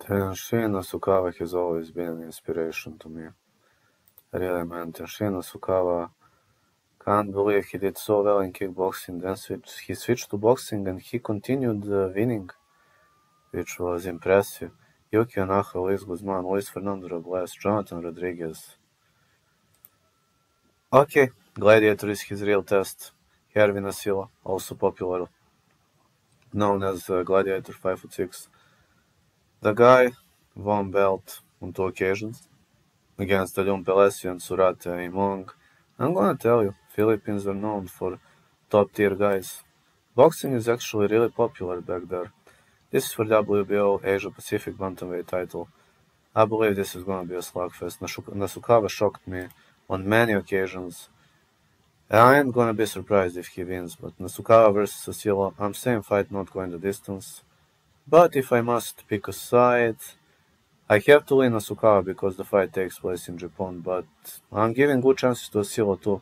Shin Nasukawa has always been an inspiration to me. Really, man. Shin Nasukawa, can't believe he did so well in kickboxing. Then he switched to boxing and he continued winning, which was impressive. Yuki Onaha, Luis Guzman, Luis Fernando Robles, Jonathan Rodriguez. Okay, Gladiator is his real test. Hervin Asila, also popular, known as Gladiator 5'6". The guy won belt on 2 occasions against Alium Pelesi and Surate Imong. I'm gonna tell you, Philippines are known for top tier guys. Boxing is actually really popular back there. This is for WBO Asia Pacific Bantamweight title. I believe this is gonna be a slugfest. Nasukawa shocked me on many occasions. I ain't gonna be surprised if he wins, but Nasukawa versus Asila, I'm saying fight not going the distance. But if I must pick a side, I have to win Nasukawa because the fight takes place in Japan, but I'm giving good chances to Asila too.